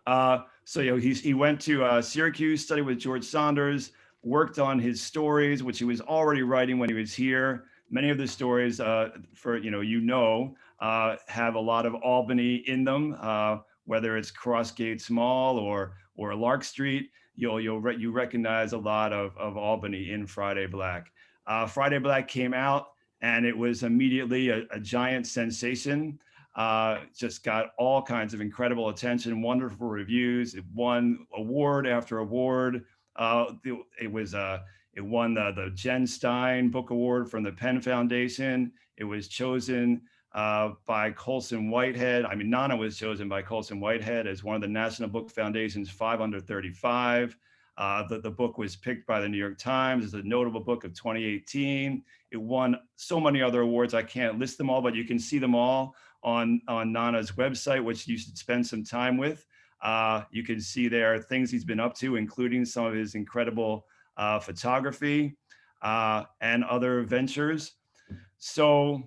So he went to Syracuse, studied with George Saunders, worked on his stories, which he was already writing when he was here. Many of the stories, have a lot of Albany in them, whether it's Crossgates Mall or Lark Street. You recognize a lot of Albany in Friday Black. Friday Black came out, and it was immediately a giant sensation. Just got all kinds of incredible attention, wonderful reviews. It won award after award. It won the Jen Stein Book Award from the Penn Foundation. It was chosen by Colson Whitehead. I mean, Nana was chosen by Colson Whitehead as one of the National Book Foundation's 5 under 35. The book was picked by the New York Times as a notable book of 2018. It won so many other awards. I can't list them all, but you can see them all on Nana's website, which you should spend some time with. You can see there things he's been up to, including some of his incredible photography and other ventures. So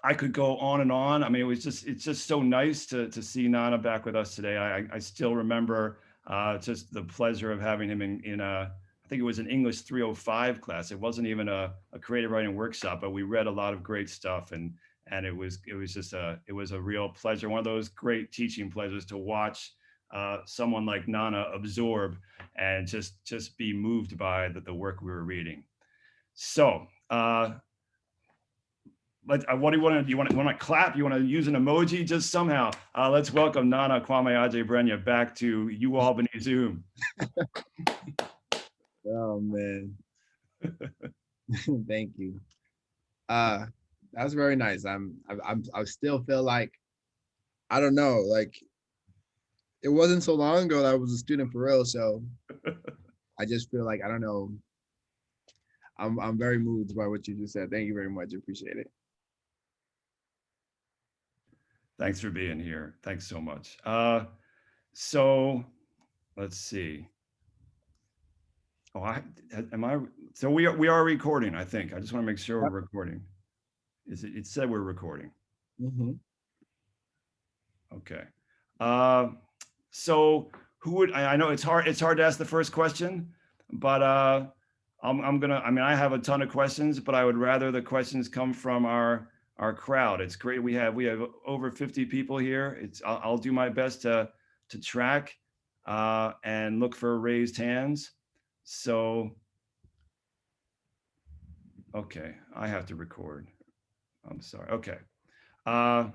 I could go on and on. I mean, it's just so nice to see Nana back with us today. I still remember just the pleasure of having him in I think it was an English 305 class. It wasn't even a creative writing workshop, but we read a lot of great stuff, and it was just it was a real pleasure. One of those great teaching pleasures to watch someone like Nana absorb and just be moved by the work we were reading. So. What do you want to do? You want to clap? You want to use an emoji? Just somehow. Let's welcome Nana Kwame Adjei-Brenyah back to UAlbany Zoom. Oh man, thank you. That's very nice. I still feel like, I don't know, like it wasn't so long ago that I was a student for real. So I just feel like, I don't know. I'm very moved by what you just said. Thank you very much. Appreciate it. Thanks for being here. Thanks so much. So let's see. Oh, am I? So we are recording. I think. I just want to make sure we're Yep. recording. It said we're recording. Mm-hmm. Okay. Uh, so who would I know it's hard to ask the first question, but I'm gonna I mean I have a ton of questions, but I would rather the questions come from our crowd. It's great. We have over 50 people here. I'll do my best to track and look for raised hands. So okay, I have to record. I'm sorry. Okay. Uh,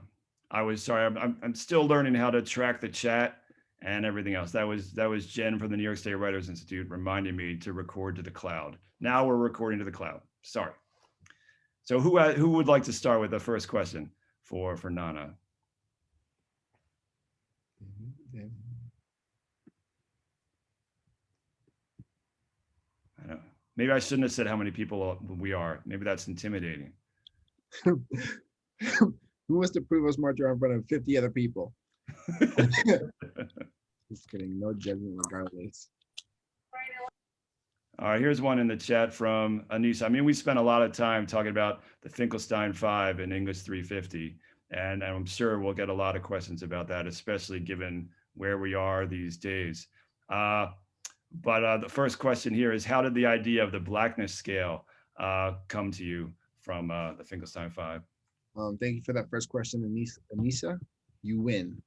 I was sorry. I'm still learning how to track the chat and everything else. That was Jen from the New York State Writers Institute reminding me to record to the cloud. Now we're recording to the cloud. Sorry. So who would like to start with the first question for Nana? Mm-hmm. I know. Maybe I shouldn't have said how many people we are. Maybe that's intimidating. Who wants to prove us marcher in front of 50 other people? Just kidding. No judgment, regardless. All right, here's one in the chat from Anissa. I mean, we spent a lot of time talking about the Finkelstein 5 and English 350, and I'm sure we'll get a lot of questions about that, especially given where we are these days. But the first question here is, how did the idea of the blackness scale come to you from the Finkelstein 5? Thank you for that first question, Anissa. You win.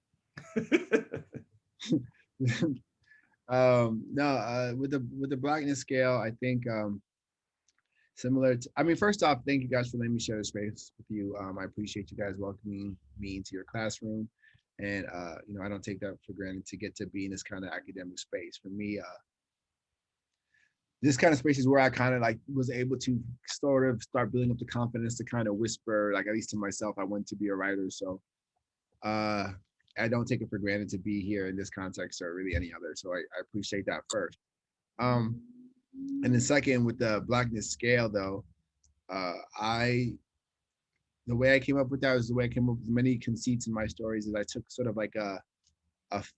No, with the blackness scale, I think similar to, I mean, first off, thank you guys for letting me share the space with you. I appreciate you guys welcoming me into your classroom. And I don't take that for granted to get to be in this kind of academic space. For me, this kind of space is where I kind of like was able to sort of start building up the confidence to kind of whisper, like at least to myself, I want to be a writer. So I don't take it for granted to be here in this context or really any other. So I appreciate that first. And then second, with the blackness scale though, the way I came up with that was the way I came up with many conceits in my stories is I took sort of like a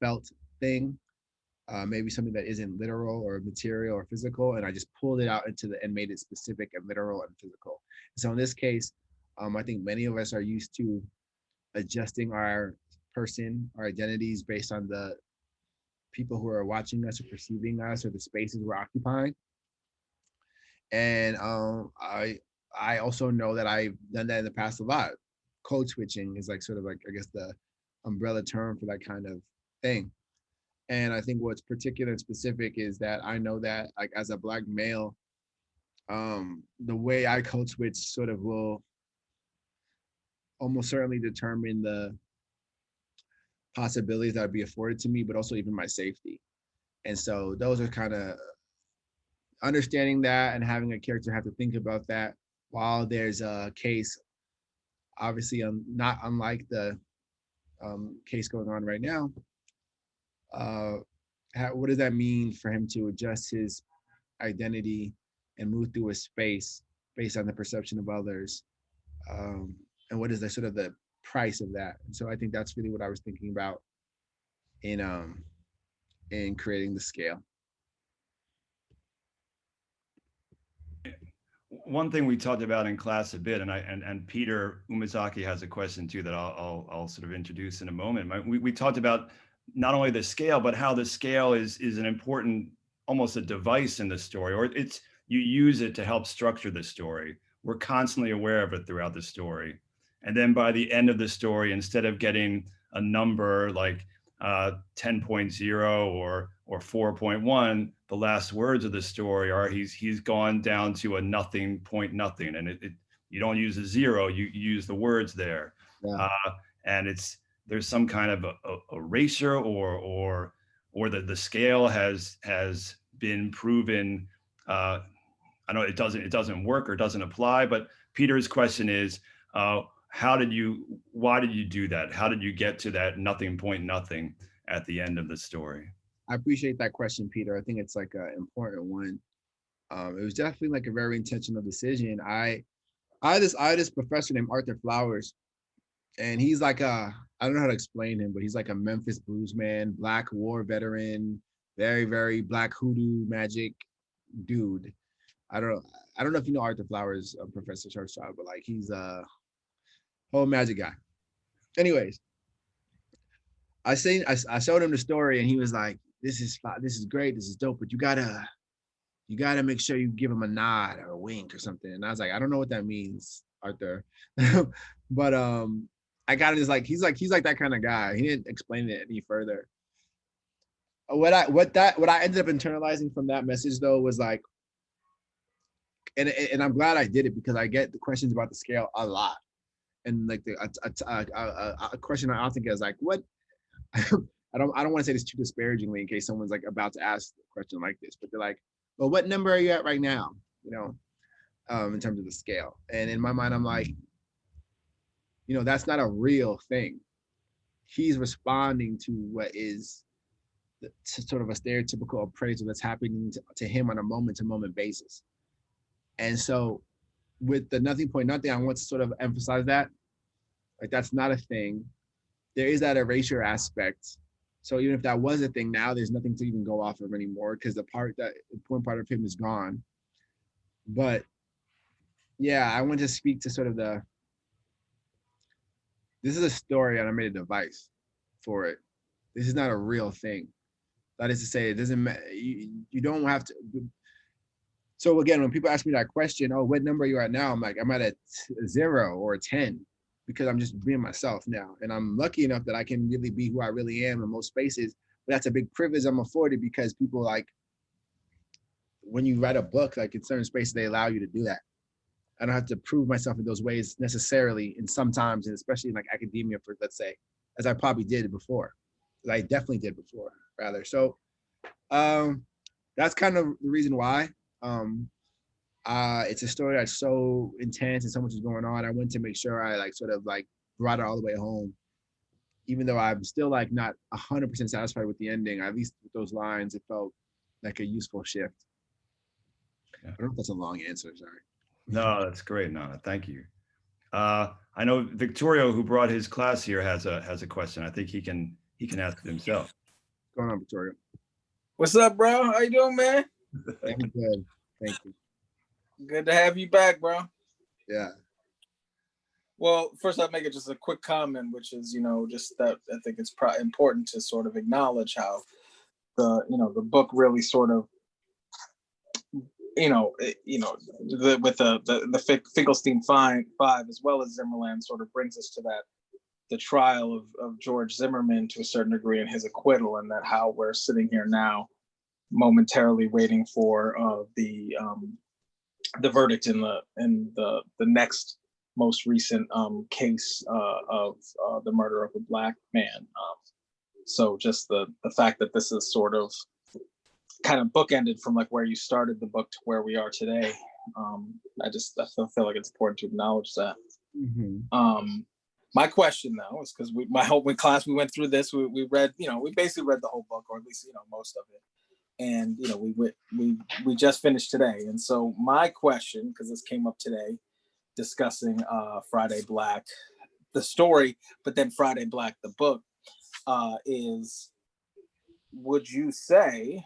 felt thing, maybe something that isn't literal or material or physical, and I just pulled it out and made it specific and literal and physical. So in this case, I think many of us are used to adjusting our identities based on the people who are watching us or perceiving us or the spaces we're occupying. And I also know that I've done that in the past a lot. Code switching is like sort of like, I guess, the umbrella term for that kind of thing. And I think what's particular and specific is that I know that, like, as a Black male, the way I code switch sort of will almost certainly determine the possibilities that would be afforded to me, but also even my safety. And so those are kind of understanding that and having a character have to think about that while there's a case, obviously not unlike the case going on right now. What does that mean for him to adjust his identity and move through a space based on the perception of others? And what is the sort of the price of that? And so I think that's really what I was thinking about in creating the scale. One thing we talked about in class a bit, and Peter Umezaki has a question too that I'll sort of introduce in a moment. We talked about not only the scale, but how the scale is an important, almost a device in the story, or you use it to help structure the story. We're constantly aware of it throughout the story. And then by the end of the story, instead of getting a number like 10.0 or 4.1, the last words of the story are he's gone down to a nothing point nothing, and you don't use a zero, you use the words there. Yeah. And there's some kind of a erasure or the scale has been proven. I know it doesn't work or doesn't apply, but Peter's question is, why did you do that? How did you get to that nothing point nothing at the end of the story? I appreciate that question, Peter. I think it's like an important one. It was definitely like a very intentional decision. I had this professor named Arthur Flowers, and he's like I don't know how to explain him, but he's like a Memphis blues man, Black war veteran, very, very Black hoodoo magic dude. I don't know if you know Arthur Flowers, Professor Schwarzschild, but like he's a whole magic guy. Anyways, I showed him the story, and he was like, "This is great, this is dope, but you gotta make sure you give him a nod or a wink or something." And I was like, "I don't know what that means, Arthur," but I got it. Just like he's like that kind of guy. He didn't explain it any further. What I ended up internalizing from that message though was like, and I'm glad I did it, because I get the questions about the scale a lot, and like a question I often get is like, what? I don't want to say this too disparagingly in case someone's like about to ask a question like this, but they're like, well, what number are you at right now? You know, in terms of the scale. And in my mind, I'm like, you know, that's not a real thing. He's responding to what is sort of a stereotypical appraisal that's happening to him on a moment-to-moment basis. And so with the nothing point nothing, I want to sort of emphasize that, like, that's not a thing. There is that erasure aspect. So even if that was a thing, now there's nothing to even go off of anymore, because the important part of him is gone. But yeah, I want to speak to sort of this is a story and I made a device for it. This is not a real thing. That is to say, it doesn't matter. You don't have to. So again, when people ask me that question, oh, what number are you at now? I'm like, I'm at a 0 or a 10, because I'm just being myself now. And I'm lucky enough that I can really be who I really am in most spaces. But that's a big privilege I'm afforded, because people, like, when you write a book, like in certain spaces, they allow you to do that. I don't have to prove myself in those ways necessarily, and sometimes, and especially in like academia, for, let's say, as I probably did before. As I definitely did before, rather. So that's kind of the reason why. It's a story that's so intense and so much is going on. I wanted to make sure I like sort of like brought it all the way home, even though I'm still like not 100% satisfied with the ending. At least with those lines, it felt like a useful shift. Yeah. I don't know if that's a long answer. Sorry. No, that's great, Nana. Thank you. I know Victorio, who brought his class here, has a question. I think he can ask it himself. What's going on, Victorio? What's up, bro? How you doing, man? I'm good. Thank you. Good to have you back, bro. Yeah. Well, first I'll make it just a quick comment, which is, you know, just that I think it's important to sort of acknowledge how the book really sort of, with the Finkelstein Five as well as Zimmerland sort of brings us to the trial of George Zimmerman to a certain degree and his acquittal, and that how we're sitting here now momentarily waiting for the verdict in the next most recent case of the murder of a Black man. So just the fact that this is sort of kind of bookended from like where you started the book to where we are today. I feel like it's important to acknowledge that. Mm-hmm. My question though is because my whole class we went through this. We read, we basically read the whole book, or at least most of it, and we just finished today. And so my question, because this came up today, discussing Friday Black, the story, but then Friday Black, the book, is, would you say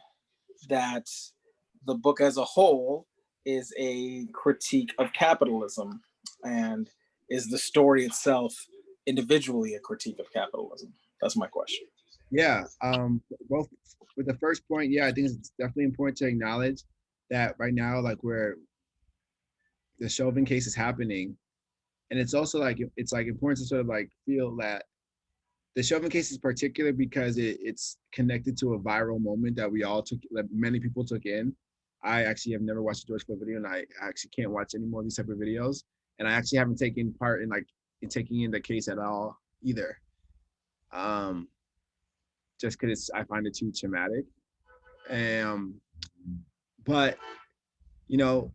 that the book as a whole is a critique of capitalism, and is the story itself individually a critique of capitalism? That's my question. Yeah, both with the first point, yeah, I think it's definitely important to acknowledge that right now, like where the Chauvin case is happening, and it's also like it's like important to sort of like feel that the Chauvin case is particular because it's connected to a viral moment that we all took, that many people took in. I actually have never watched a George Floyd video, and I actually can't watch any more of these type of videos. And I actually haven't taken part in taking in the case at all either. Just because I find it too traumatic. But no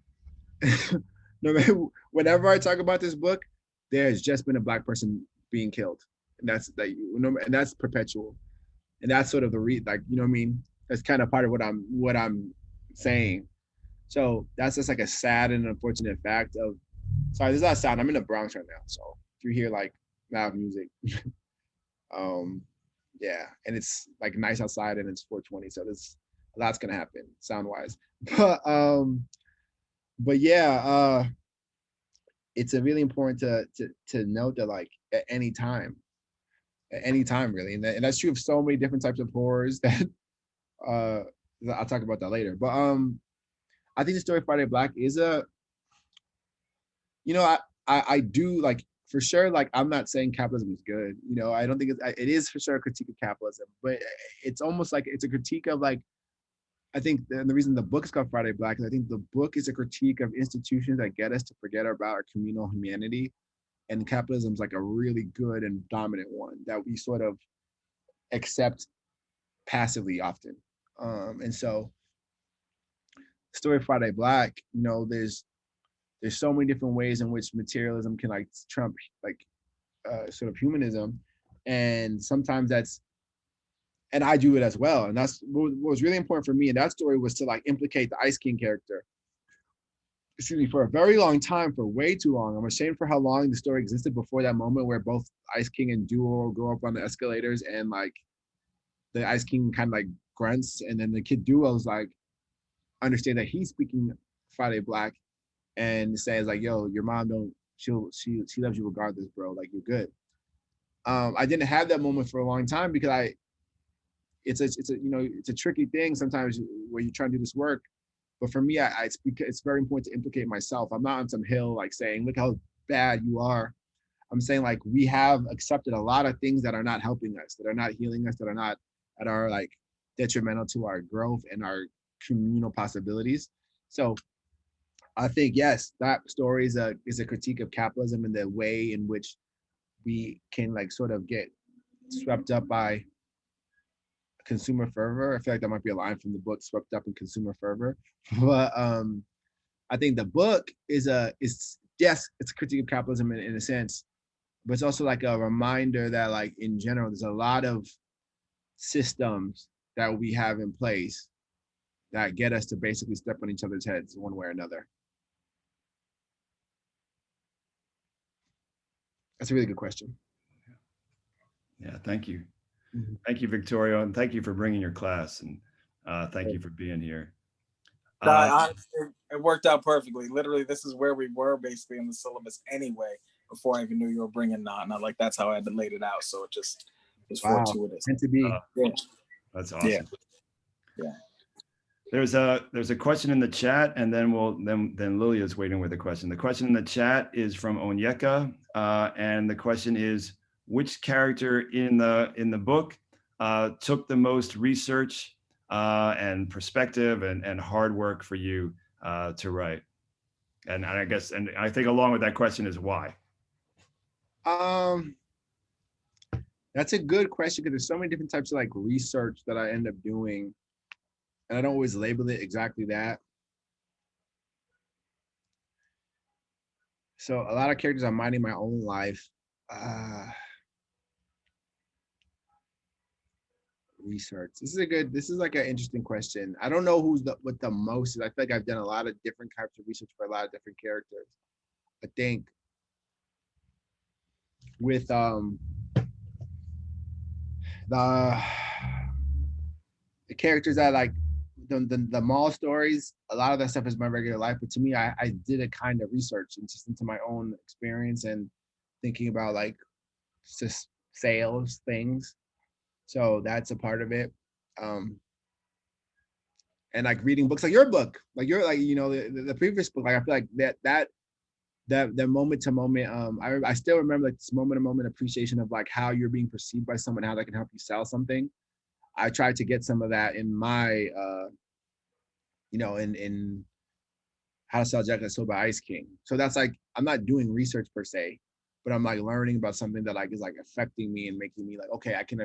matter, whenever I talk about this book, there's just been a Black person being killed. And that's perpetual. And that's sort of the that's kind of part of what I'm saying. So that's just like a sad and unfortunate fact of, sorry, there's a lot of sound. I'm in the Bronx right now. So if you hear like loud music, yeah, and it's like nice outside and it's 420. So there's a lot's gonna happen sound wise. But yeah, it's a really important to note that like at any time really, and that's true of so many different types of horrors that I'll talk about that later. But I think the story of Friday Black is I do like, for sure, like I'm not saying capitalism is good, I don't think it is for sure a critique of capitalism, but it's almost like it's a critique of like, I think the reason the book is called Friday Black is I think the book is a critique of institutions that get us to forget about our communal humanity. And capitalism is like a really good and dominant one that we sort of accept passively often. And so story of Friday Black, there's so many different ways in which materialism can like trump like sort of humanism. And sometimes and I do it as well. And that's what was really important for me in that story, was to like implicate the Ice King character, for a very long time, for way too long. I'm ashamed for how long the story existed before that moment where both Ice King and Duo go up on the escalators and like the Ice King kind of like grunts, and then the kid Duo's like understand that he's speaking Friday Black and says like, yo, your mom she loves you regardless, bro, like you're good. I didn't have that moment for a long time because it's a tricky thing sometimes where you try to do this work. But for me, it's very important to implicate myself. I'm not on some hill like saying, look how bad you are. I'm saying like we have accepted a lot of things that are not helping us, that are not healing us, that are like detrimental to our growth and our communal possibilities. So I think, yes, that story is a critique of capitalism and the way in which we can like sort of get swept up by consumer fervor. I feel like that might be a line from the book, swept up in consumer fervor. But I think the book is yes, it's a critique of capitalism in a sense, but it's also like a reminder that like in general, there's a lot of systems that we have in place that get us to basically step on each other's heads one way or another. That's a really good question. Yeah, thank you. Mm-hmm. Thank you, Victoria, and thank you for bringing your class, and thank you for being here. It worked out perfectly. Literally, this is where we were basically in the syllabus anyway, before I even knew you were bringing Nana. Like that's how I had to laid it out. So it just was fortuitous. Meant to be. That's awesome. Yeah. There's a question in the chat, and then then Lilia's waiting with a question. The question in the chat is from Onyeka, and the question is, which character in the book took the most research and perspective and hard work for you to write? And I guess, and I think along with that question is why. That's a good question, because there's so many different types of like research that I end up doing, and I don't always label it exactly that. So a lot of characters I'm minding my own life. Research. This is like an interesting question. I don't know what the most is. I feel like I've done a lot of different types of research for a lot of different characters. I think with the characters that like the mall stories, a lot of that stuff is my regular life. But to me, I did a kind of research into my own experience and thinking about like just sales things. So that's a part of it. And like reading books like your book, like the previous book, like I feel like that moment to moment, I still remember like this moment to moment appreciation of like how you're being perceived by someone, how that can help you sell something. I tried to get some of that in my, in How to Sell Jacket Sold by Ice King. So that's like, I'm not doing research per se, but I'm like learning about something that like is like affecting me and making me like, okay, I can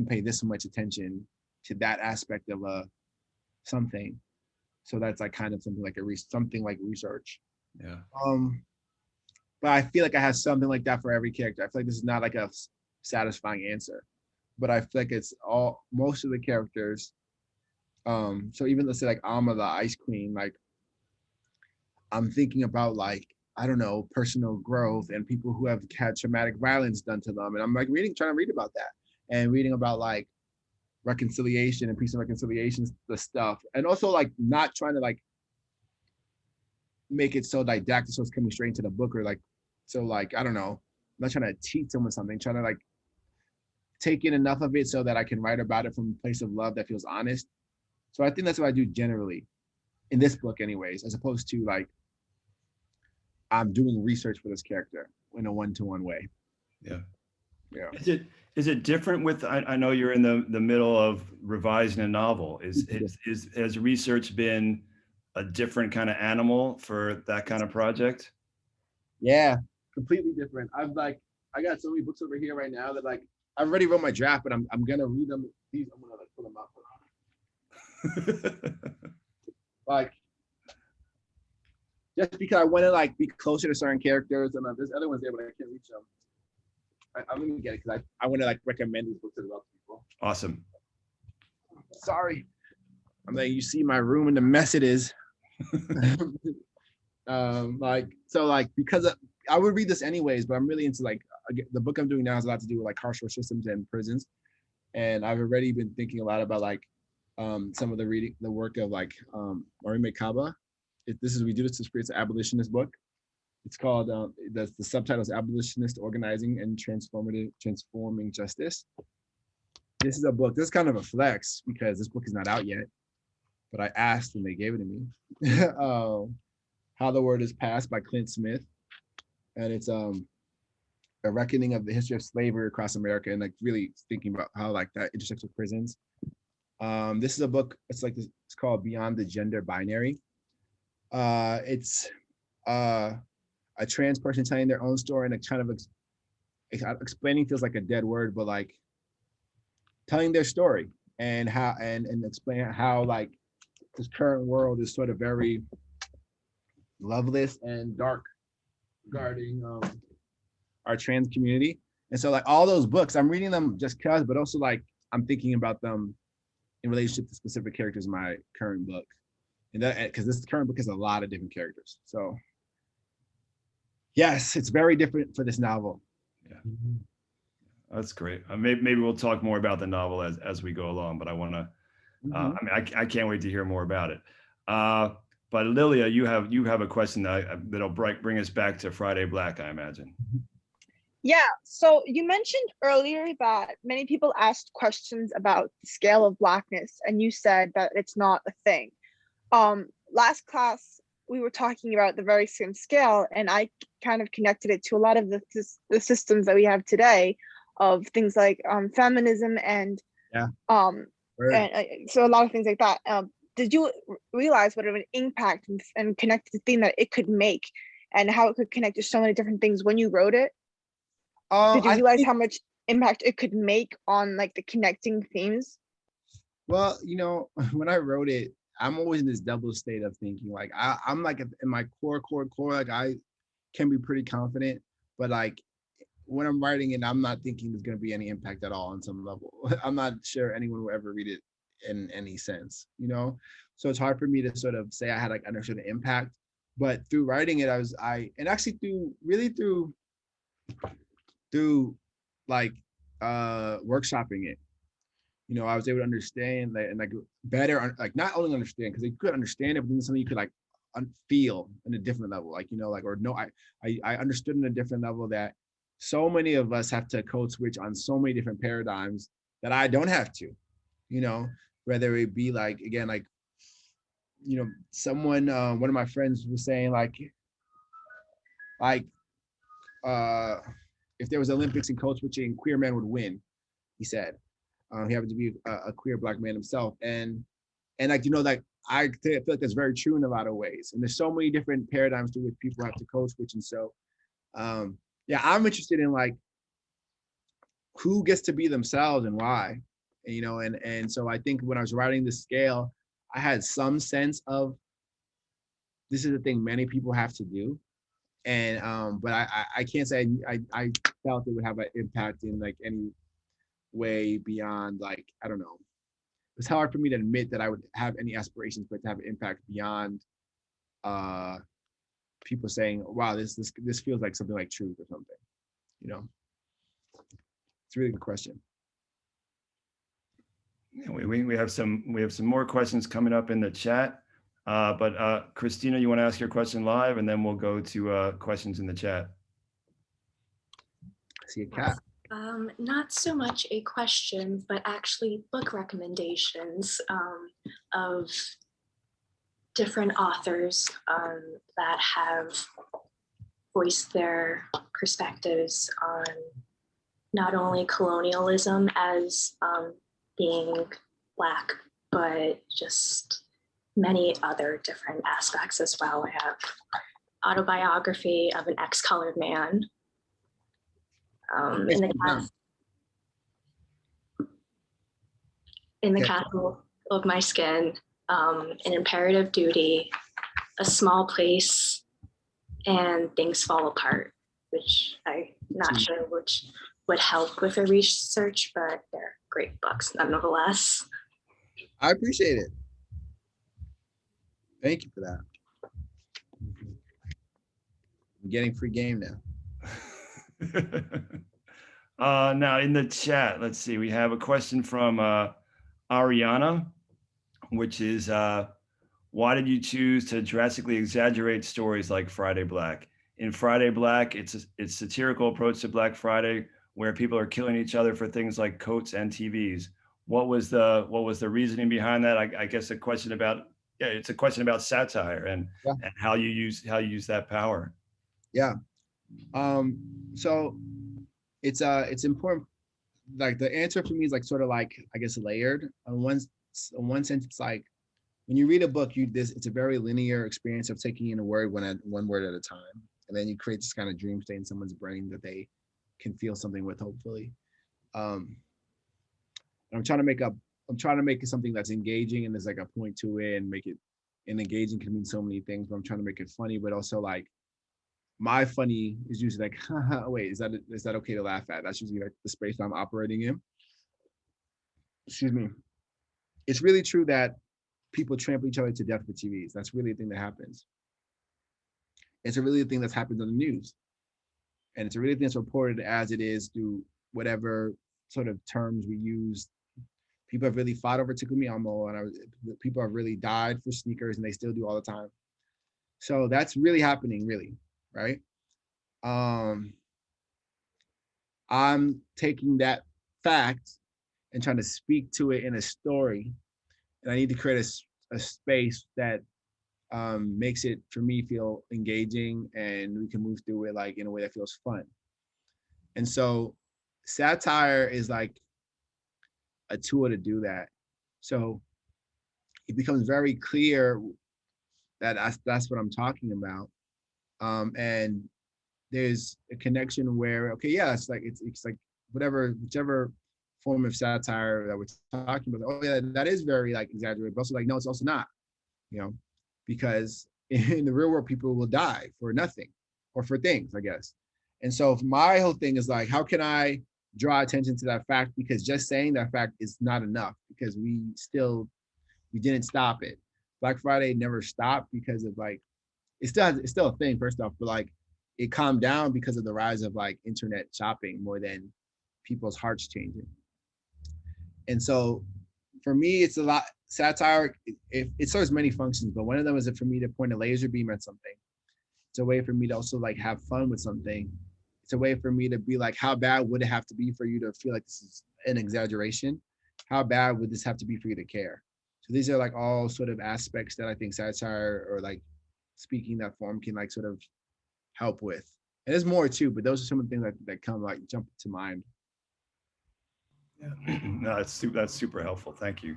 pay this much attention to that aspect of something. So that's like kind of something like research. Yeah. But I feel like I have something like that for every character. I feel like this is not like a satisfying answer, but I feel like it's most of the characters. So even let's say like Alma, the Ice Queen, like I'm thinking about like, I don't know, personal growth and people who have had traumatic violence done to them. And I'm like trying to read about that and reading about like reconciliation and peace and reconciliation, the stuff. And also like not trying to like make it so didactic so it's coming straight into the book, or like, so like, I don't know, I'm not trying to teach someone something, trying to like take in enough of it so that I can write about it from a place of love that feels honest. So I think that's what I do generally in this book anyways, as opposed to like, I'm doing research for this character in a one-to-one way. Yeah. Yeah. Is it different with, I know you're in the middle of revising a novel. Has research been a different kind of animal for that kind of project? Yeah, completely different. I got so many books over here right now that like, I've already wrote my draft, but I'm gonna read them. I'm gonna like pull them up. Like, just because I want to like be closer to certain characters, and there's other ones there, but I can't reach them. I'm gonna get it because I want to like recommend these books as well to people. Awesome. Sorry, I'm like, you see my room and the mess it is. Because I would read this anyways, but I'm really into like the book I'm doing now has a lot to do with like carceral systems and prisons, and I've already been thinking a lot about like some of the work of like Marime Kaba. We do this to create an abolitionist book. It's called the subtitle is Abolitionist Organizing and Transforming Justice. This is a book. This is kind of a flex because this book is not out yet, but I asked and they gave it to me. How the Word is Passed by Clint Smith, and it's a reckoning of the history of slavery across America, and like really thinking about how like that intersects with prisons. This is a book. It's called Beyond the Gender Binary. It's a trans person telling their own story and like kind of explaining feels like a dead word, but like telling their story and how and explain how like this current world is sort of very loveless and dark regarding our trans community. And so like all those books, I'm reading them just cause, but also like I'm thinking about them in relationship to specific characters in my current book. And that because this current book has a lot of different characters. So yes, it's very different for this novel. Yeah, that's great. Maybe we'll talk more about the novel as we go along, but I want to. I mean, I can't wait to hear more about it. But Lilia, you have a question that'll bring us back to Friday Black, I imagine. Yeah, so you mentioned earlier that many people asked questions about the scale of Blackness, and you said that it's not a thing. Last class, we were talking about the very same scale, and I kind of connected it to a lot of the systems that we have today of things like feminism and Yeah. So a lot of things like that. Did you realize what of an impact and connected theme that it could make, and how it could connect to so many different things when you wrote it? Did you realize how much impact it could make on like the connecting themes? Well, when I wrote it, I'm always in this double state of thinking. Like I'm like in my core, like I can be pretty confident, but like when I'm writing it, I'm not thinking there's going to be any impact at all on some level. I'm not sure anyone will ever read it in any sense, So it's hard for me to sort of say I had like understood the impact, but through writing it, and actually through like workshopping it, I was able to understand that and like better, like not only understand, because you could understand it, but then something you could like feel in a different level, like, like, or no, I understood in a different level that so many of us have to code switch on so many different paradigms that I don't have to, whether it be like, again, like, someone, one of my friends was saying like, if there was Olympics in code switching, queer men would win, he said. He happened to be a queer Black man himself. And like, like I feel like that's very true in a lot of ways. And there's so many different paradigms to which people have to code switch. And so, yeah, I'm interested in like who gets to be themselves and why, and so I think when I was writing the scale, I had some sense of this is the thing many people have to do. And but I can't say I felt it would have an impact in like any way beyond like, I don't know. It's hard for me to admit that I would have any aspirations for it to have an impact beyond people saying, wow, this feels like something like truth or something, It's a really good question. Yeah, we have some more questions coming up in the chat. But Christina, you want to ask your question live, and then we'll go to questions in the chat. I see a cat. Not so much a question, but actually book recommendations of different authors that have voiced their perspectives on not only colonialism as being Black, but just many other different aspects as well. I have autobiography of an ex-colored man. In the castle of my skin, an imperative duty, a small place, and things fall apart, which I'm not sure which would help with a research, but they're great books nonetheless. I appreciate it. Thank you for that. I'm getting free game now. Now in the chat, let's see, we have a question from Ariana, which is, why did you choose to drastically exaggerate stories like Friday Black? In Friday Black, it's satirical approach to Black Friday, where people are killing each other for things like coats and TVs. What was the reasoning behind that? I guess a question about, yeah, it's a question about satire and how you use that power. Yeah. So it's important. Like the answer for me is like sort of like, I guess, layered. On one sense, it's like when you read a book, it's a very linear experience of taking in a word one word at a time, and then you create this kind of dream state in someone's brain that they can feel something with, hopefully. I'm trying to make it something that's engaging, and there's like a point to it, and make it. And engaging can mean so many things, but I'm trying to make it funny, but also like my funny is usually like, wait, is that okay to laugh at? That's usually like the space I'm operating in. Excuse me. It's really true that people trample each other to death for TVs. That's really a thing that happens. It's a really thing that's happened on the news. And it's a really thing that's reported as it is through whatever sort of terms we use. People have really fought over Tickle Me Elmo, and people have really died for sneakers, and they still do all the time. So that's really happening, really, right? I'm taking that fact and trying to speak to it in a story. And I need to create a space that makes it, for me, feel engaging, and we can move through it like in a way that feels fun. And so satire is like a tool to do that. So it becomes very clear that that's what I'm talking about. And there's a connection where, okay, yeah, it's like whichever form of satire that we're talking about. Oh yeah, that is very like exaggerated, but also like, no, it's also not, you know, because in the real world, people will die for nothing or for things, I guess. And so my whole thing is like, how can I draw attention to that fact? Because just saying that fact is not enough, because we didn't stop it. Black Friday never stopped because of like, it's still a thing, first off, but like it calmed down because of the rise of like internet shopping more than people's hearts changing. And so for me, it's a lot, satire, it serves many functions, but one of them is for me to point a laser beam at something. It's a way for me to also like have fun with something. It's a way for me to be like, how bad would it have to be for you to feel like this is an exaggeration? How bad would this have to be for you to care? So these are like all sort of aspects that I think satire or like speaking that form can like sort of help with. And there's more too, but those are some of the things that come like jump to mind. Yeah. No, that's super helpful. Thank you.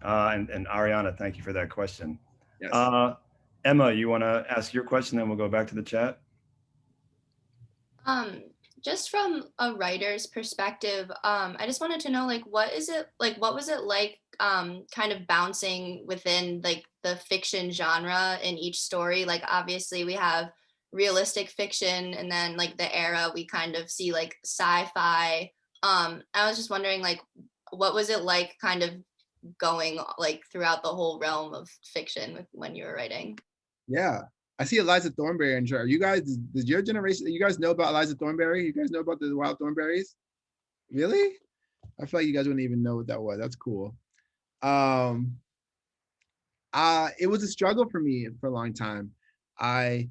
And Ariana, thank you for that question. Yes. Emma, you want to ask your question, then we'll go back to the chat. Um, just from a writer's perspective, I just wanted to know, like, what was it like, kind of bouncing within like the fiction genre in each story? Like, obviously we have realistic fiction, and then like the era we kind of see like sci-fi. I was just wondering, like, what was it like kind of going like throughout the whole realm of fiction when you were writing? Yeah. I see Eliza Thornberry in chart. You guys, does your generation, you guys know about Eliza Thornberry? You guys know about the Wild Thornberries? Really? I feel like you guys wouldn't even know what that was. That's cool. It was a struggle for me for a long time. I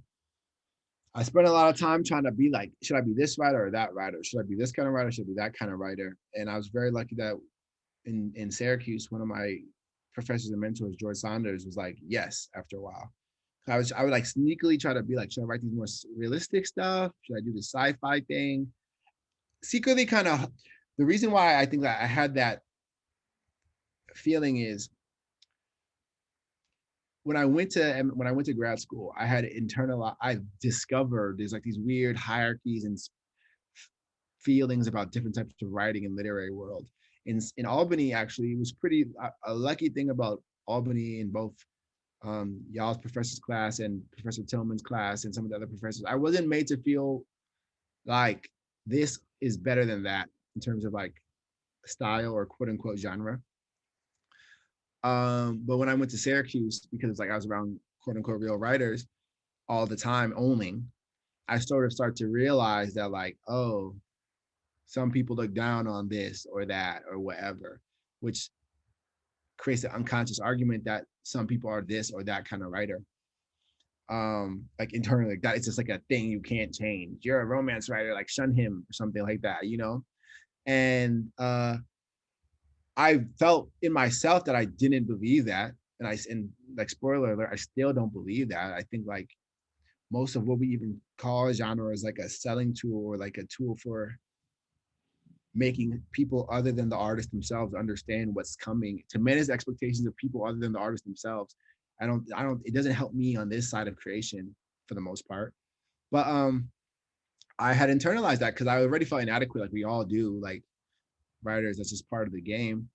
spent a lot of time trying to be like, should I be this writer or that writer? Should I be this kind of writer? Should I be that kind of writer? And I was very lucky that in Syracuse, one of my professors and mentors, George Saunders, was like, yes, after a while. I would like sneakily try to be like, should I write these more realistic stuff? Should I do the sci-fi thing? Secretly, kind of, the reason why I think that I had that feeling is when I went to grad school, I discovered there's like these weird hierarchies and feelings about different types of writing in literary world. In Albany, actually, it was pretty a lucky thing about Albany in both y'all's professor's class and Professor Tillman's class and some of the other professors. I wasn't made to feel like this is better than that in terms of like style or quote unquote genre. But when I went to Syracuse, because it's like I was around quote unquote real writers all the time owning, I sort of start to realize that like, oh, some people look down on this or that or whatever, which creates an unconscious argument that some people are this or that kind of writer. Like internally, like that, it's just like a thing you can't change. You're a romance writer, like shun him or something like that, you know? And I felt in myself that I didn't believe that. And like spoiler alert, I still don't believe that. I think like most of what we even call genre is like a selling tool or like a tool for making people other than the artist themselves understand what's coming, to manage expectations of people other than the artist themselves. It doesn't help me on this side of creation for the most part. But I had internalized that because I already felt inadequate, like we all do, like writers, that's just part of the game.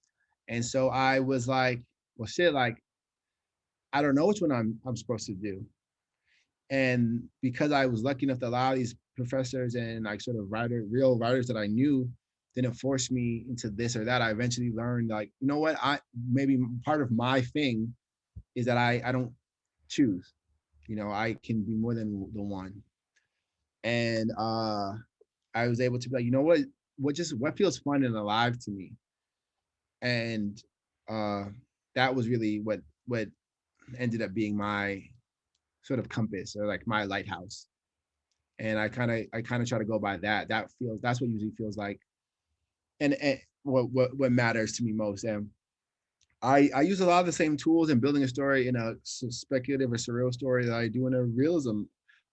And so I was like, well shit, like I don't know which one I'm supposed to do. And because I was lucky enough to allow these professors and like sort of real writers that I knew didn't force me into this or that, I eventually learned like, you know what, maybe part of my thing is that I don't choose. You know, I can be more than the one. And I was able to be like, you know what feels fun and alive to me. And that was really what ended up being my sort of compass or like my lighthouse. And I kind of try to go by that. That's what usually feels like, and what matters to me most. And I use a lot of the same tools in building a story in a speculative or surreal story that I do in a realism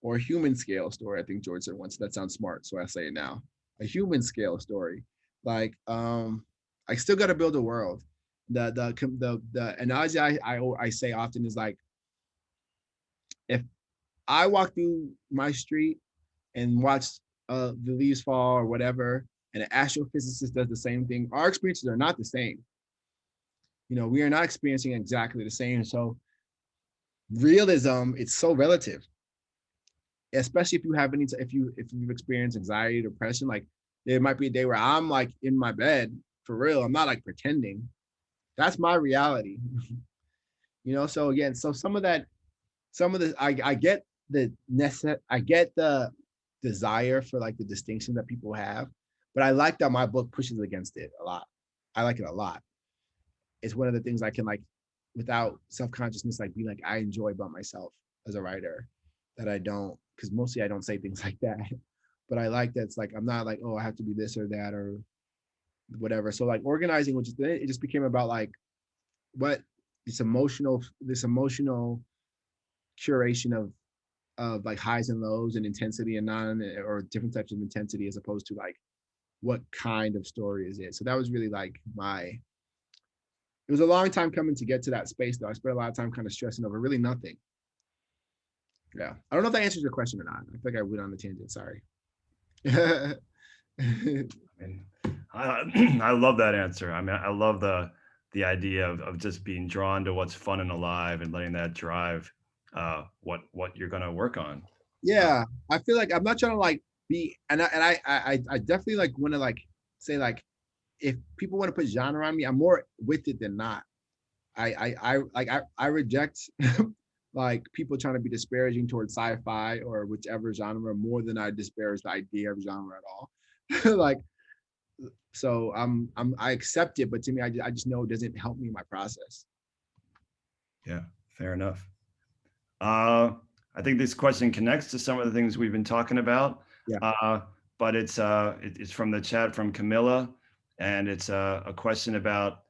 or human scale story. I think George said once, that sounds smart, so I say it now. A human scale story. Like I still got to build a world. The analogy I say often is like, if I walk through my street and watch the leaves fall or whatever, and an astrophysicist does the same thing, our experiences are not the same. We are not experiencing exactly the same. So realism, it's so relative, especially if you've experienced anxiety, depression. Like there might be a day where I'm like in my bed for real. I'm not like pretending. That's my reality. So again, so some of the I get I get the desire for like the distinction that people have, but I like that my book pushes against it a lot. I like it a lot. It's one of the things I can like, without self-consciousness, like be like, I enjoy about myself as a writer, that I don't, because mostly I don't say things like that, but I like that it's like, I'm not like, oh, I have to be this or that or whatever. So like organizing, it just became about like what this emotional curation of like highs and lows and intensity and or different types of intensity, as opposed to like what kind of story is it. So that was really like it was a long time coming to get to that space, though. I spent a lot of time kind of stressing over really nothing. Yeah. I don't know if that answers your question or not. I think I went on a tangent. Sorry. I mean, I love that answer. I mean, I love the idea of just being drawn to what's fun and alive and letting that drive what you're going to work on. Yeah. I feel like I'm not trying to like be, and I definitely like want to like say like, if people want to put genre on me, I'm more with it than not. I reject like people trying to be disparaging towards sci-fi or whichever genre more than I disparage the idea of genre at all. Like, so I accept it, but to me, I just know it doesn't help me in my process. Yeah, fair enough. I think this question connects to some of the things we've been talking about. Yeah. But it's from the chat from Camilla, and it's a question about,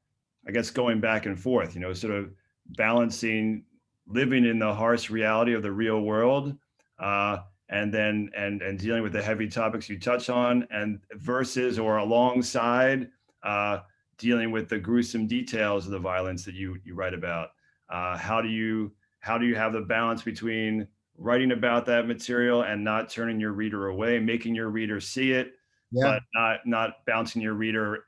I guess, going back and forth, sort of balancing living in the harsh reality of the real world, and then and dealing with the heavy topics you touch on, and versus or alongside dealing with the gruesome details of the violence that you write about. How do you have the balance between writing about that material and not turning your reader away, making your reader see it, Yeah. but not bouncing your reader,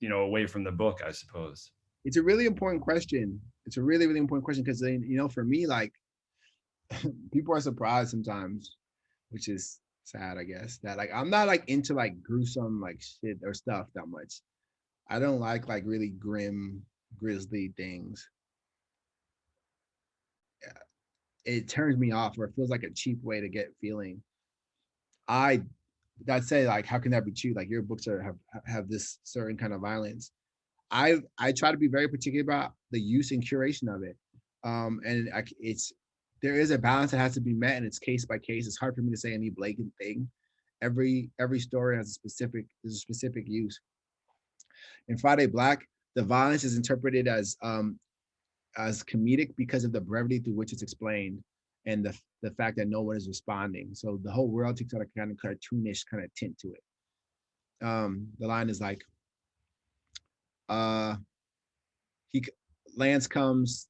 away from the book, I suppose? It's a really important question. It's a really, really important question because, for me, like people are surprised sometimes, which is sad, I guess, that like I'm not like into like gruesome like shit or stuff that much. I don't like really grim, grisly things. It turns me off, or it feels like a cheap way to get feeling. That say, like, how can that be true? Like your books have this certain kind of violence. I try to be very particular about the use and curation of it. And there is a balance that has to be met, and it's case by case. It's hard for me to say any blatant thing. Every story has a specific use. In Friday Black, the violence is interpreted as comedic because of the brevity through which it's explained, and the fact that no one is responding. So the whole world takes on a kind of cartoonish kind of tint to it. The line is like, Lance comes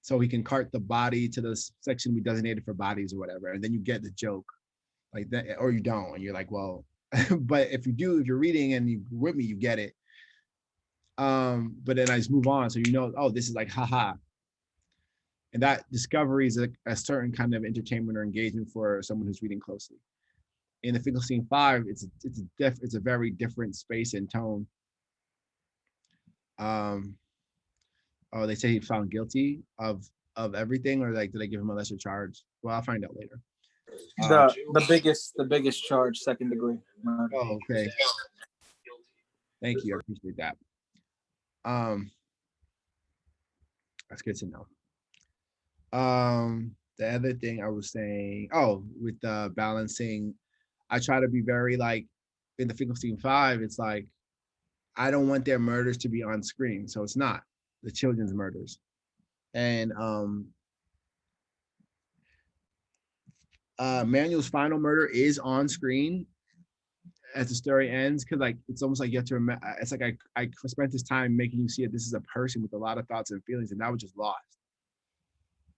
so he can cart the body to the section we designated for bodies or whatever, and then you get the joke like that, or you don't, and you're like, well, but if you're reading and you with me, you get it. But then I just move on, so oh, this is like haha, and that discovery is a certain kind of entertainment or engagement for someone who's reading closely. In the Finkelstein 5, it's a very different space and tone. Oh, they say he found guilty of everything, or like did they give him a lesser charge? Well, I'll find out later. The biggest charge, second degree. Oh, okay. Thank you. I appreciate that. That's good to know. the other thing I was saying, oh, with balancing, I try to be very like in the Finkelstein 5, it's like I don't want their murders to be on screen. So it's not the children's murders. And Manuel's final murder is on screen as the story ends, because like it's almost like you have to remember, it's like I spent this time making you see that this is a person with a lot of thoughts and feelings, and that was just lost.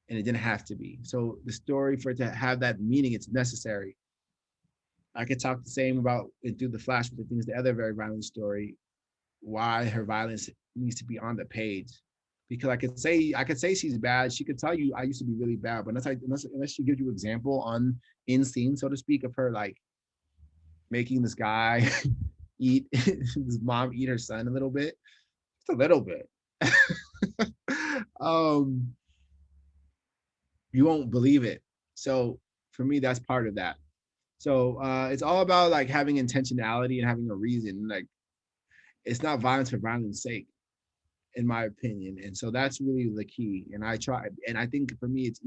And it didn't have to be. So the story, for it to have that meaning, it's necessary. I could talk the same about it through the Flash, but the thing is the other very violent story, why her violence needs to be on the page. Because I could say she's bad. She could tell you I used to be really bad, but unless she gives you an example in scene, so to speak, of her like making this guy eat his mom eat her son a little bit, just a little bit. You won't believe it. So for me, that's part of that. So it's all about like having intentionality and having a reason. Like it's not violence for violence sake, in my opinion. And so that's really the key. And I try, and I think for me, it's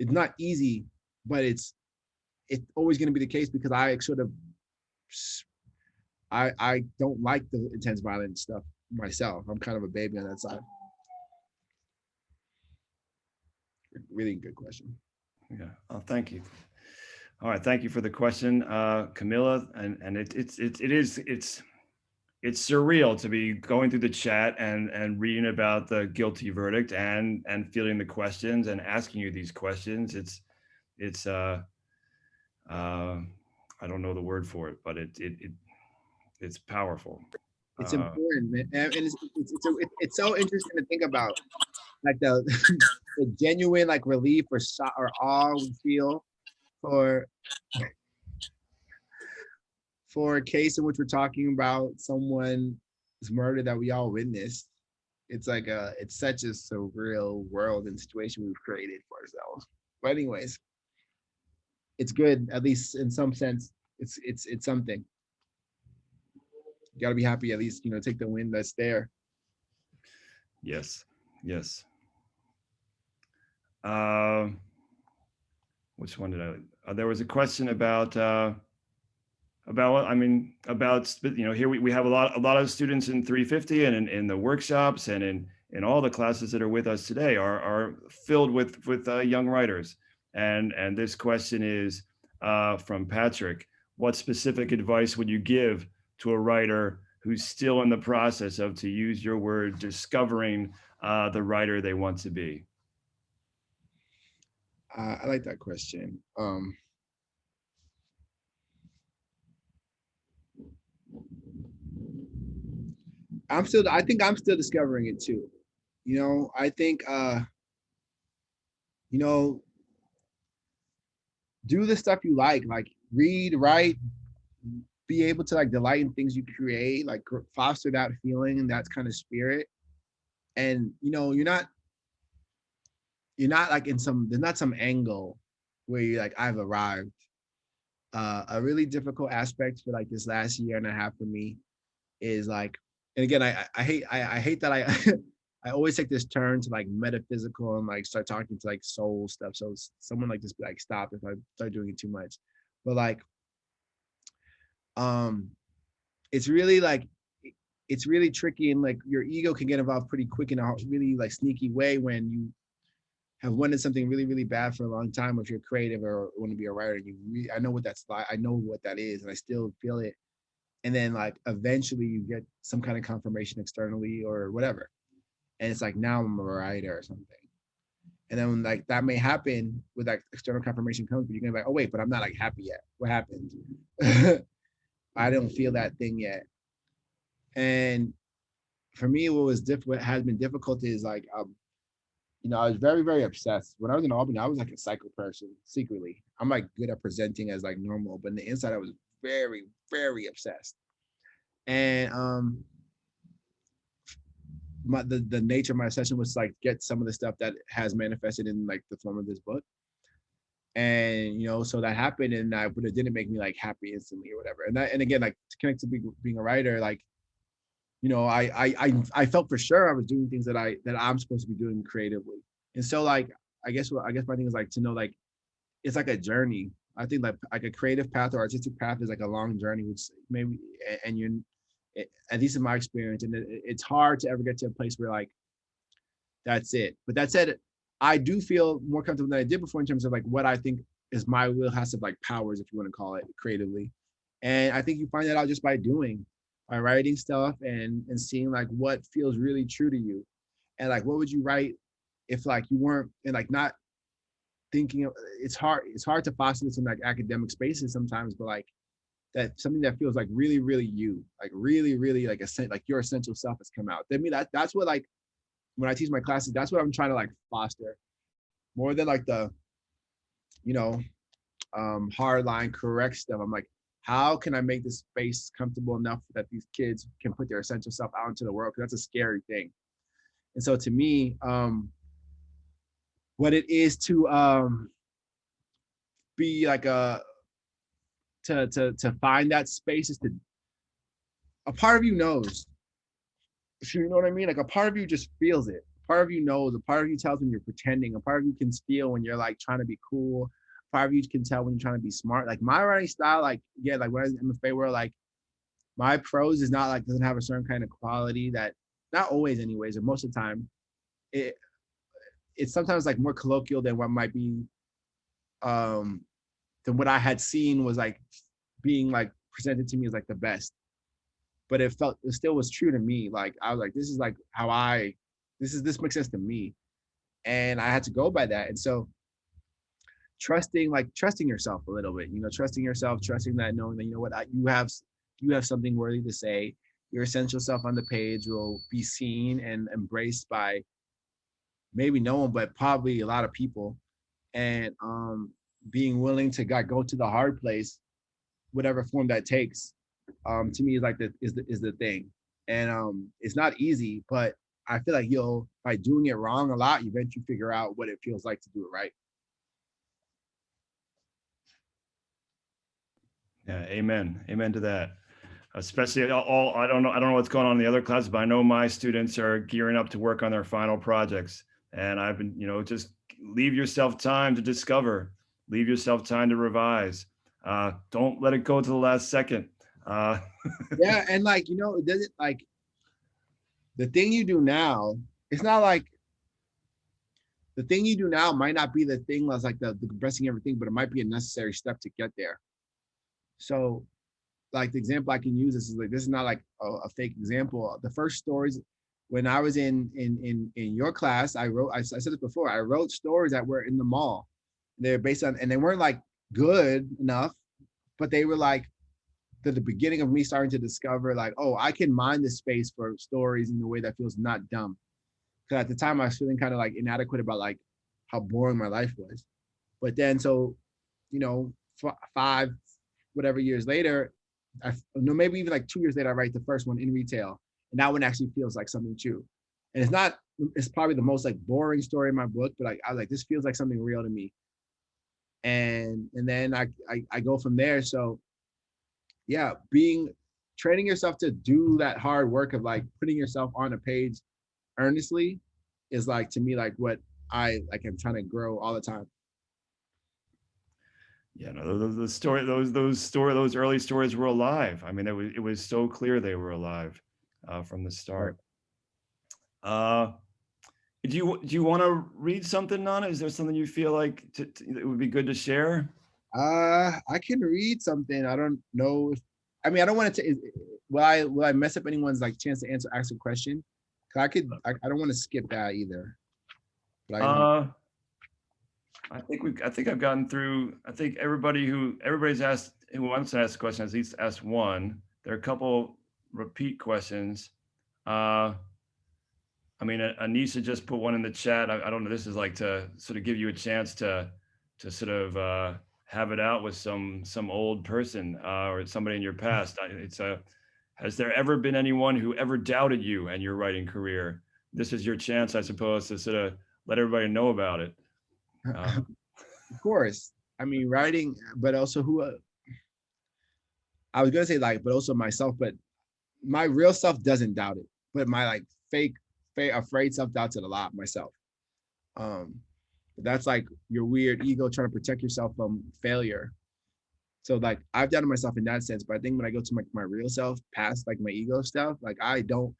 not easy, but it's always going to be the case, because I sort of I don't like the intense violent stuff myself. I'm kind of a baby on that side. Really good question. Yeah. Oh, thank you. All right. Thank you for the question, Camilla. And it's surreal to be going through the chat and reading about the guilty verdict and feeling the questions and asking you these questions. It's I don't know the word for it, but it's powerful. It's important, man. And it's so interesting to think about, like the genuine like relief or awe we feel for a case in which we're talking about someone's murder that we all witnessed. It's like it's such a surreal world and situation we've created for ourselves. But anyways, it's good, at least in some sense. It's something. You gotta be happy, at least, take the win that's there. Yes. Which one did I? There was a question about what I mean about here we have a lot of students in 350 and in the workshops and in all the classes that are with us today are filled with young writers, and this question is from Patrick. What specific advice would you give to a writer who's still in the process of, to use your word, discovering the writer they want to be? I like that question. I think I'm still discovering it too. I think, do the stuff you like read, write, be able to like delight in things you create, like foster that feeling and that kind of spirit. And, you're not like there's not some angle where you're like, I've arrived. A really difficult aspect for like this last year and a half for me is like, and again, I hate that I always take this turn to like metaphysical and like start talking to like soul stuff. So someone like just be like, stop if I start doing it too much. But like, it's really tricky, and like your ego can get involved pretty quick in a really like sneaky way when you have wanted something really, really bad for a long time. If you're creative or want to be a writer, I know what that's like. I know what that is, and I still feel it. And then like eventually you get some kind of confirmation externally or whatever, and it's like, now I'm a writer or something. And then when like that may happen with like external confirmation comes, but you're gonna be like, oh wait, but I'm not like happy yet. What happened? I don't feel that thing yet. And for me, what has been difficult is like, I was very, very obsessed. When I was in Albany, I was like a psycho person secretly. I'm like good at presenting as like normal, but in the inside, I was very, very obsessed. And the nature of my obsession was to like get some of the stuff that has manifested in like the form of this book. And so that happened, but it didn't make me like happy instantly or whatever. And again, like to connect to being a writer, like I felt for sure I was doing things that I'm supposed to be doing creatively. And so like I guess my thing is like to know like it's like a journey. I think like a creative path or artistic path is like a long journey, which maybe and you're at least in my experience, and it's hard to ever get to a place where like that's it. But that said, I do feel more comfortable than I did before in terms of like what I think is my wheelhouse of like powers, if you want to call it creatively. And I think you find that out just by writing stuff and seeing like what feels really true to you. And like what would you write if like you weren't and like not thinking of, it's hard to foster this in like academic spaces sometimes, but like that something that feels like really, really you, like really, really like like your essential self has come out. I mean, that's what like when I teach my classes, that's what I'm trying to like foster more than like the, hard line correct stuff. I'm like, how can I make this space comfortable enough that these kids can put their essential self out into the world? Because that's a scary thing. And so to me, what it is to be like to find that space is to, a part of you knows, you know what I mean? Like a part of you just feels it. A part of you knows, a part of you tells when you're pretending, a part of you can feel when you're like trying to be cool, a part of you can tell when you're trying to be smart. Like my writing style, like, yeah, like when I was in MFA world, like my prose is not like, doesn't have a certain kind of quality that, not always anyways, or most of the time, it's sometimes like more colloquial than what might be, than what I had seen was like being like presented to me as like the best. But it still was true to me. Like I was like, this is like how this makes sense to me. And I had to go by that. And so trusting yourself a little bit, trusting yourself, trusting that, knowing that, you know what, you have something worthy to say. Your essential self on the page will be seen and embraced by maybe no one, but probably a lot of people. And being willing to go to the hard place, whatever form that takes, to me is like is the thing. And it's not easy, but I feel like by doing it wrong a lot, you eventually figure out what it feels like to do it right. Yeah, amen to that. Especially I don't know what's going on in the other classes, but I know my students are gearing up to work on their final projects. And I've been, just leave yourself time to discover, leave yourself time to revise. Don't let it go to the last second. Yeah, and like, it doesn't like the thing you do now, it's not like the thing you do now might not be the thing that's like the best thing everything, but it might be a necessary step to get there. So like the example I can use is like, this is not like a fake example. The first stories when I was in your class, I said this before, I wrote stories that were in the mall. They're based on, and they weren't like good enough, but they were like the beginning of me starting to discover like, oh, I can mine this space for stories in a way that feels not dumb. Because at the time I was feeling kind of like inadequate about like how boring my life was. But then, so, 5 whatever years later, maybe even like 2 years later, I write the first one in retail. And that one actually feels like something true. And it's probably the most like boring story in my book, but like, I was like, this feels like something real to me. And then I go from there. So yeah, training yourself to do that hard work of like putting yourself on a page earnestly is like, to me, like what I like am trying to grow all the time. Yeah, no, those early stories were alive. I mean, it was so clear they were alive from the start. Do you want to read something, Nana? Is there something you feel like it would be good to share? I can read something. I don't know if, I don't want to, will I mess up anyone's like chance to ask a question? Cause I don't want to skip that either. But I think I've gotten through. I think everybody's asked, who wants to ask a question, has at least asked one. There are a couple repeat questions. Anisha just put one in the chat. I don't know. This is like to sort of give you a chance to sort of have it out with some old person or somebody in your past. Has there ever been anyone who ever doubted you and your writing career? This is your chance, I suppose, to sort of let everybody know about it. Of course. Writing, but also I was gonna say like, but also myself, but my real self doesn't doubt it. But my like fake afraid self doubts it a lot myself. That's like your weird ego trying to protect yourself from failure. So like I've doubted myself in that sense, but I think when I go to my real self, past like my ego stuff, like I don't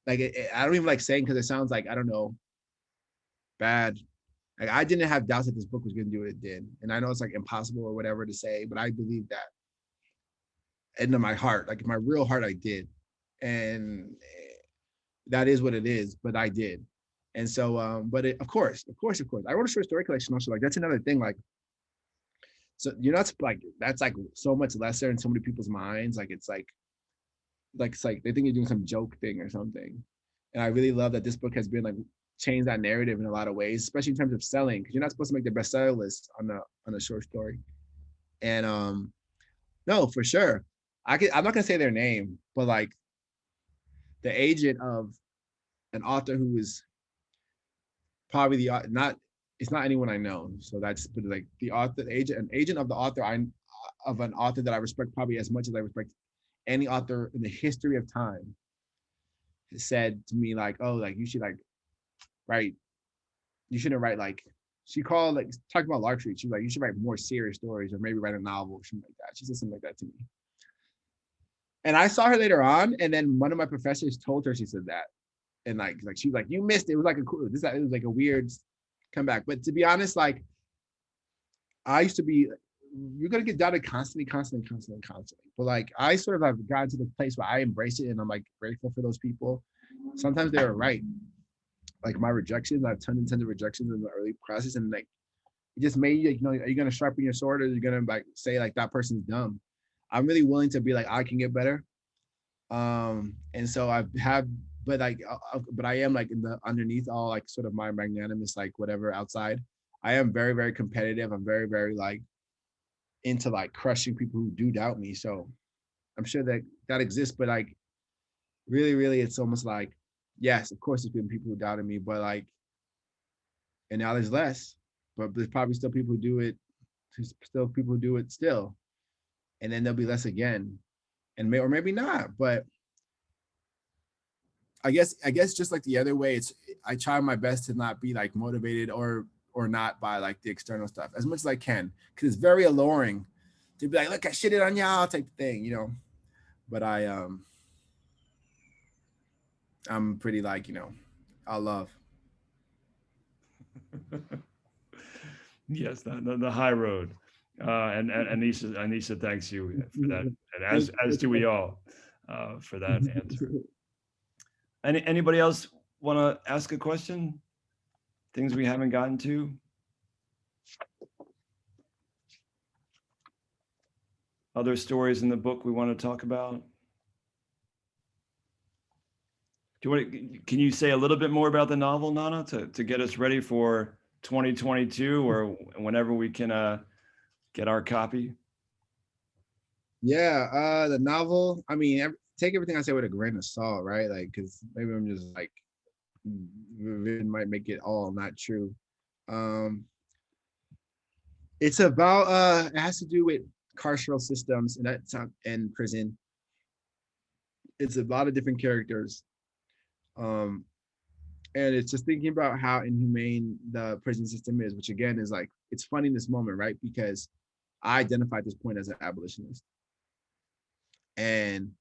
like I don't even like saying, because it sounds like, I don't know, bad. Like I didn't have doubts that this book was going to do what it did, and I know it's like impossible or whatever to say, but I believe that into my heart, like in my real heart, I did, and that is what it is. But I did, and so but of course, I wrote a short story collection also. Like that's another thing. Like, so you're not like, that's like so much lesser in so many people's minds. Like it's like they think you're doing some joke thing or something. And I really love that this book has been like changed that narrative in a lot of ways, especially in terms of selling, because you're not supposed to make the bestseller list on a short story. And no, for sure. I'm not gonna say their name, but like the agent of an author who is probably it's not anyone I know. So that's, but like the author, an agent of the author of an author that I respect probably as much as I respect any author in the history of time, said to me like, oh, like you should like write, you shouldn't write like, she called like talking about larkry. She was like, you should write more serious stories or maybe write a novel or something like that. She said something like that to me. And I saw her later on, and then one of my professors told her she said that. And like she was like, you missed it. It was like it was like a weird comeback. But to be honest, like I used to be, you're gonna get doubted constantly. But like I sort of have gotten to the place where I embrace it, and I'm like grateful for those people. Sometimes they were right. Like my rejections, I've tons and tons of rejections in the early process, and like it just made you, you know, are you gonna sharpen your sword, or are you gonna like say like that person's dumb? I'm really willing to be like, I can get better. And so I've had, but like, but I am like in the underneath all like sort of my magnanimous, like whatever outside, I am very, very competitive. I'm very, very like into like crushing people who do doubt me. So I'm sure that exists, but like really, it's almost like, yes, of course there's been people who doubted me, but like, and now there's less, but there's probably still people who do it. There's still people who do it still. And then there'll be less again, and or maybe not. But I guess just like the other way, I try my best to not be like motivated or not by like the external stuff as much as I can, because it's very alluring to be like, look, I shitted on y'all type of thing, you know. But I'm pretty like, you know, I love. Yes, the high road. And Anisha thanks you for that, and as do we all for that answer. Anybody else want to ask a question? Things we haven't gotten to? Other stories in the book we want to talk about? Can you say a little bit more about the novel, Nana, to get us ready for 2022 or whenever we can get our copy? Yeah, the novel, I mean, take everything I say with a grain of salt, right? Like, because maybe I'm just like, it might make it all not true. It's about, it has to do with carceral systems and prison. It's a lot of different characters. And it's just thinking about how inhumane the prison system is, which again is like, it's funny in this moment, right? Because I identified this point as an abolitionist. And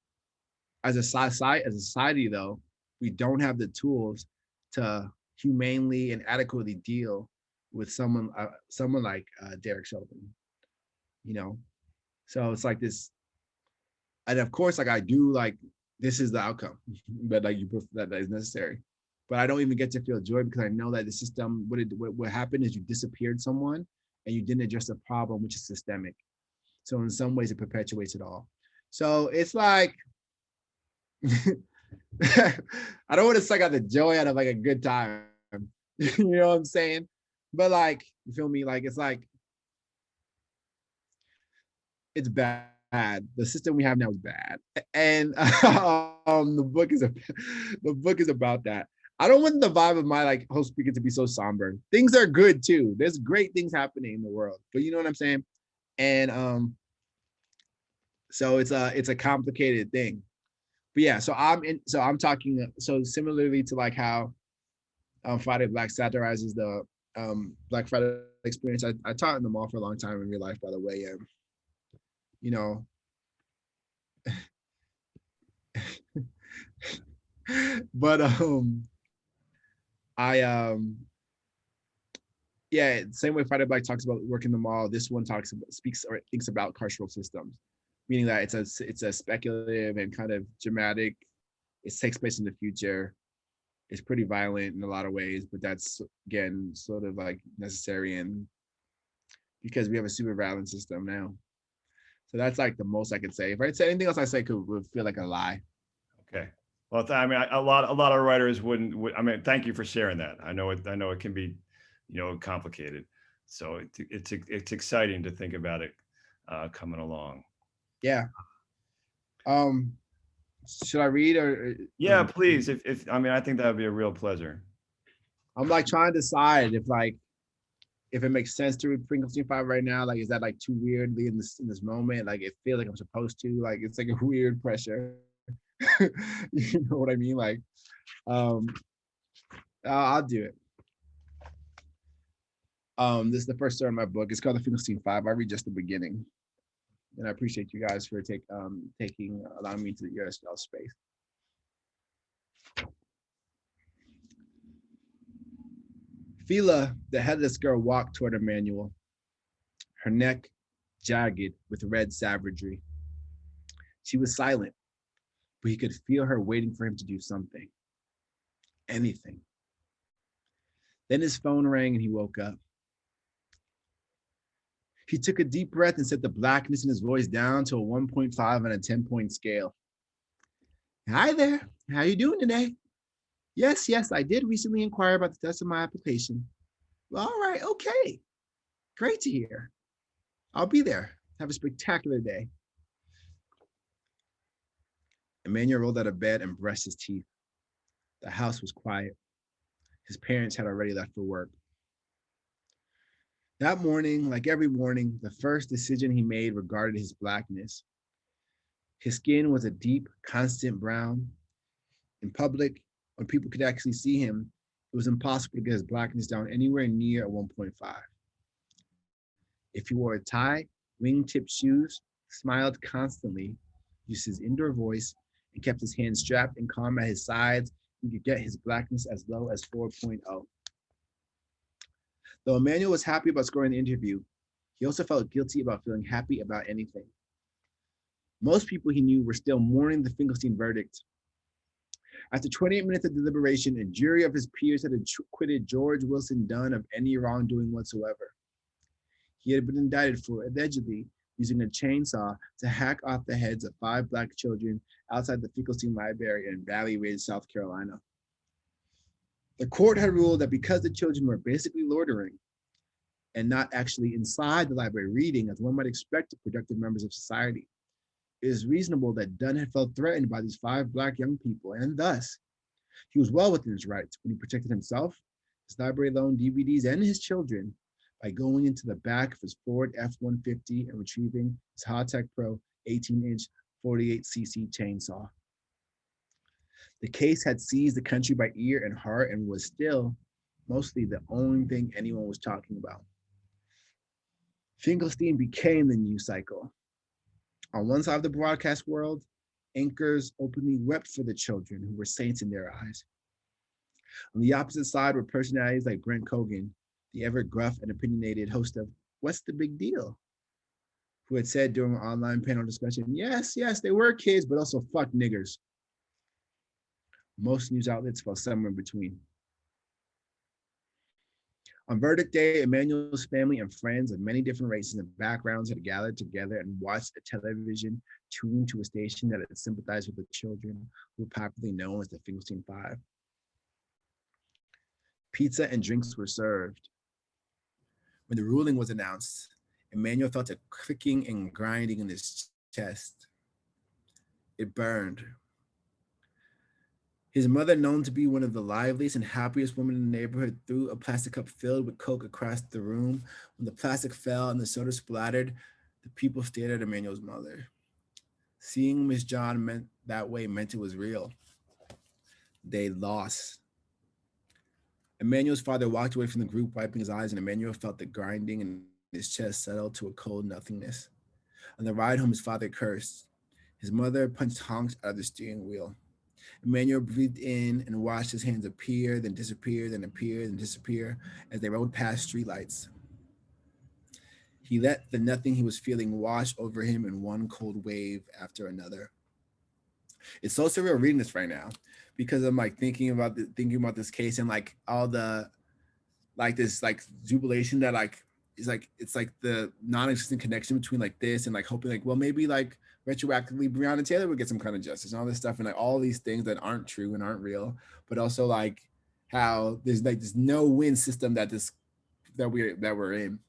as a society, though, we don't have the tools to humanely and adequately deal with someone like Derek Chauvin, you know. So it's like this, and of course, like I do, like this is the outcome, but like that is necessary. But I don't even get to feel joy because I know that the system, what happened is you disappeared someone and you didn't address the problem, which is systemic. So in some ways, it perpetuates it all. So it's like, I don't want to suck out the joy out of like a good time. You know what I'm saying? But like, you feel me? Like, it's bad. The system we have now is bad. And the book is about that. I don't want the vibe of my like whole speaker to be so somber. Things are good too. There's great things happening in the world, but you know what I'm saying? And so it's a complicated thing. But yeah, so I'm talking, so similarly to like how Friday Black satirizes the Black Friday experience. I taught in the mall for a long time in real life, by the way. You know, but I yeah, same way Friday Black talks about working the mall. This one speaks or thinks about carceral systems, meaning that it's a speculative and kind of dramatic. It takes place in the future. It's pretty violent in a lot of ways, but that's again sort of like necessary, and because we have a super violent system now. So that's like the most I could say. If I say anything else I say would feel like a lie. Okay. Well, I mean, a lot of writers wouldn't. I mean, thank you for sharing that. I know it can be, complicated. So it's exciting to think about it coming along. Yeah. Should I read or Yeah, please. If I mean, I think that would be a real pleasure. I'm like trying to decide if it makes sense to read Finkelstein 5 right now. Like, is that like too weirdly in this moment? Like, it feels like I'm supposed to. Like, it's like a weird pressure. You know what I mean? Like, I'll do it. This is the first story in my book. It's called The Finkelstein 5. I read just the beginning. And I appreciate you guys for allowing me into your space. Phila, the headless girl, walked toward Emmanuel, her neck jagged with red savagery. She was silent, but he could feel her waiting for him to do something. Anything. Then his phone rang and he woke up. He took a deep breath and set the blackness in his voice down to a 1.5 on a 10-point scale. Hi there. How you doing today? Yes, I did recently inquire about the test of my application. Well, all right, okay. Great to hear. I'll be there. Have a spectacular day. Emmanuel rolled out of bed and brushed his teeth. The house was quiet. His parents had already left for work. That morning, like every morning, the first decision he made regarded his blackness. His skin was a deep, constant brown. In public, when people could actually see him, it was impossible to get his blackness down anywhere near a 1.5. If he wore a tie, wing-tipped shoes, smiled constantly, used his indoor voice, and kept his hands strapped and calm at his sides, he could get his blackness as low as 4.0. Though Emmanuel was happy about scoring the interview, he also felt guilty about feeling happy about anything. Most people he knew were still mourning the Finkelstein verdict. After 28 minutes of deliberation, a jury of his peers had acquitted George Wilson Dunn of any wrongdoing whatsoever. He had been indicted for allegedly using a chainsaw to hack off the heads of 5 Black children outside the Finkelstein Library in Valley Ridge, South Carolina. The court had ruled that because the children were basically loitering and not actually inside the library reading, as one might expect of productive members of society, it is reasonable that Dunn had felt threatened by these 5 Black young people, and thus, he was well within his rights when he protected himself, his library loan DVDs, and his children by going into the back of his Ford F-150 and retrieving his Hotech Pro 18-inch 48cc chainsaw. The case had seized the country by ear and heart and was still mostly the only thing anyone was talking about. Finkelstein became the news cycle. On one side of the broadcast world, anchors openly wept for the children who were saints in their eyes. On the opposite side were personalities like Brent Kogan, the ever gruff and opinionated host of What's the Big Deal?, who had said during an online panel discussion, yes, they were kids, but also fuck niggers. Most news outlets fell somewhere in between. On verdict day, Emmanuel's family and friends of many different races and backgrounds had gathered together and watched a television tuned to a station that had sympathized with the children who were popularly known as the Finkelstein 5. Pizza and drinks were served. When the ruling was announced, Emmanuel felt a clicking and grinding in his chest. It burned. His mother, known to be one of the liveliest and happiest women in the neighborhood, threw a plastic cup filled with Coke across the room. When the plastic fell and the soda splattered, the people stared at Emmanuel's mother. Seeing Miss John meant it was real. They lost. Emmanuel's father walked away from the group, wiping his eyes, and Emmanuel felt the grinding in his chest settle to a cold nothingness. On the ride home, his father cursed. His mother punched honks out of the steering wheel. Emmanuel breathed in and watched his hands appear, then disappear, then appear, then disappear as they rode past streetlights. He let the nothing he was feeling wash over him in one cold wave after another. It's so surreal reading this right now because I'm like thinking about this case and like all the like this like jubilation that like is like it's like the non-existent connection between like this and like hoping like well maybe like retroactively Breonna Taylor would get some kind of justice and all this stuff and like all these things that aren't true and aren't real, but also like how there's like this no win system that we're in.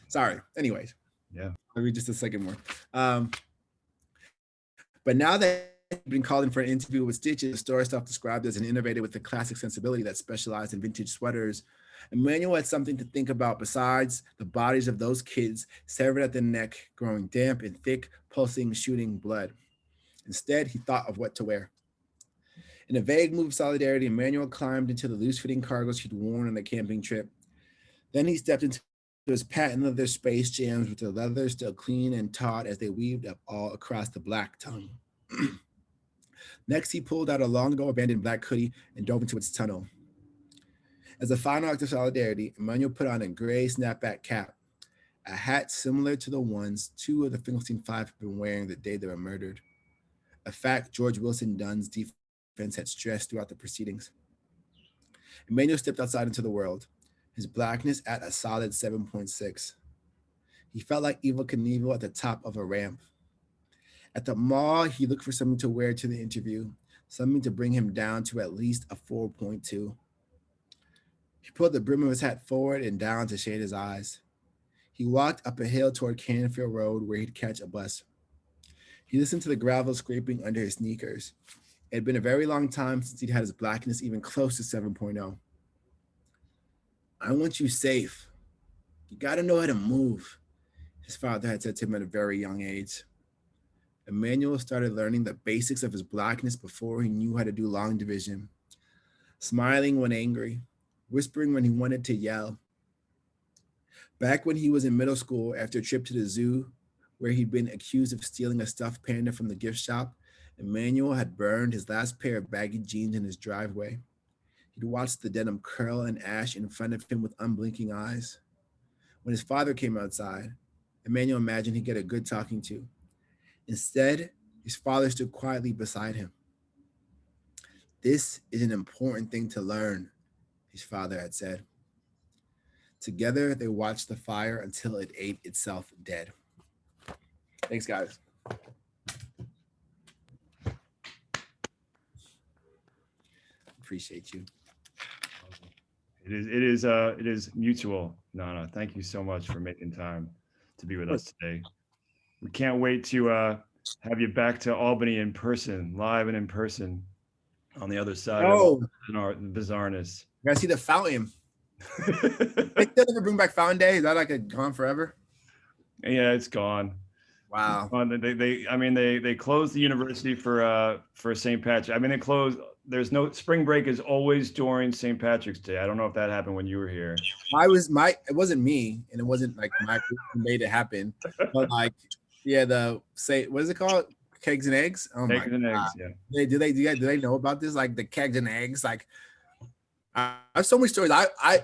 Sorry. Anyways. Yeah. I'll read just a second more. But now that he's been called in for an interview with Stitches, the store self-described as an innovator with a classic sensibility that specialized in vintage sweaters, Emmanuel had something to think about besides the bodies of those kids severed at the neck, growing damp and thick, pulsing, shooting blood. Instead, he thought of what to wear. In a vague move of solidarity, Emmanuel climbed into the loose-fitting cargos he'd worn on a camping trip. Then he stepped into his patent leather Space Jams with the leather still clean and taut as they weaved up all across the black tongue. Next, he pulled out a long ago abandoned black hoodie and dove into its tunnel. As a final act of solidarity, Emmanuel put on a gray snapback cap, a hat similar to the ones two of the Finkelstein Five had been wearing the day they were murdered, a fact George Wilson Dunn's defense had stressed throughout the proceedings. Emmanuel stepped outside into the world, his blackness at a solid 7.6. He felt like Evel Knievel at the top of a ramp. At the mall, he looked for something to wear to the interview, something to bring him down to at least a 4.2. He pulled the brim of his hat forward and down to shade his eyes. He walked up a hill toward Canfield Road where he'd catch a bus. He listened to the gravel scraping under his sneakers. It had been a very long time since he'd had his blackness even close to 7.0. I want you safe. You gotta know how to move, his father had said to him at a very young age. Emmanuel started learning the basics of his blackness before he knew how to do long division, smiling when angry, whispering when he wanted to yell. Back when he was in middle school, after a trip to the zoo, where he'd been accused of stealing a stuffed panda from the gift shop, Emmanuel had burned his last pair of baggy jeans in his driveway. He'd watched the denim curl and ash in front of him with unblinking eyes. When his father came outside, Emmanuel imagined he'd get a good talking to. Instead, his father stood quietly beside him. This is an important thing to learn, his father had said. Together, they watched the fire until it ate itself dead. Thanks, guys. Appreciate you. It is mutual, Nana. Thank you so much for making time to be with us today. We can't wait to have you back to Albany in person, live and in person, on the other side of our bizarreness. You guys see the fountain? They still never bring back Fountain Day? Is that like a gone forever? Yeah, it's gone. Wow. It's gone. They closed the university for St. Patrick. I mean, they closed. There's no spring break is always during St. Patrick's Day. I don't know if that happened when you were here. It wasn't me, and it wasn't like my group who made it happen. But like, yeah, what is it called? Kegs and eggs. Oh Kegs and eggs. Yeah. Do they know about this? Like the kegs and eggs. Like, I have so many stories.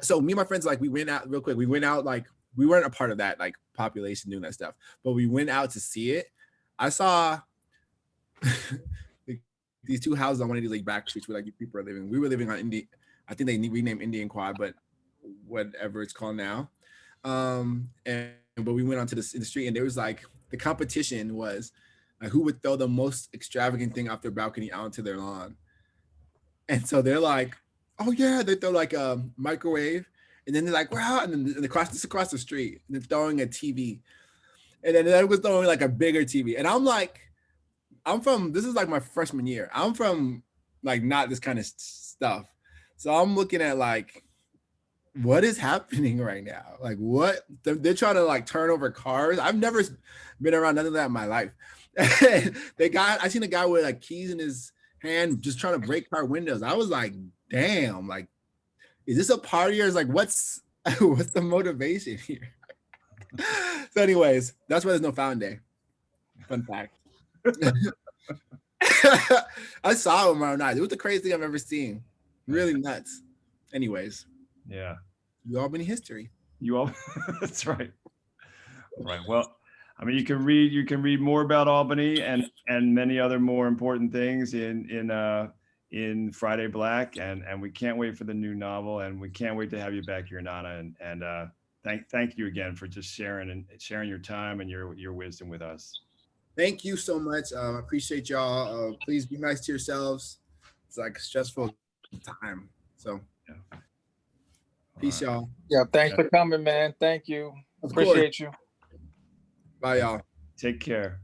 So me and my friends, like, we went out real quick. We went out, like, we weren't a part of that like population doing that stuff, but we went out to see it. I saw these two houses on one of these like back streets where like people are living. We were living on I think they renamed Indian Quad, but whatever it's called now. But we went onto the street and there was like the competition was who would throw the most extravagant thing off their balcony out into their lawn. And so they're like, oh yeah, they throw like a microwave, and then they're like, wow, and then across the street, and they're throwing a TV, and then that was throwing like a bigger TV, and I'm like, this is like my freshman year. I'm from like not this kind of stuff, so I'm looking at like, what is happening right now? Like what they're trying to like turn over cars. I've never been around none of that in my life. I seen a guy with like keys in his hand just trying to break car windows. I was like, damn, like is this a party or is like, what's the motivation here? So anyways, that's why there's no Found Day. Fun fact. I saw him tomorrow night. It was the craziest thing I've ever seen. Really nuts. Anyways. Yeah. UAlbany history. That's right. Right. Well, I mean, you can read more about Albany and many other more important things in Friday Black, and we can't wait for the new novel, and we can't wait to have you back here, Nana. And thank you again for just sharing your time and your wisdom with us. Thank you so much. I appreciate y'all. Please be nice to yourselves. It's like a stressful time. So Yeah. peace, y'all. Yeah, thanks for coming, man. Thank you. Of course. Appreciate you. Bye, y'all. Take care.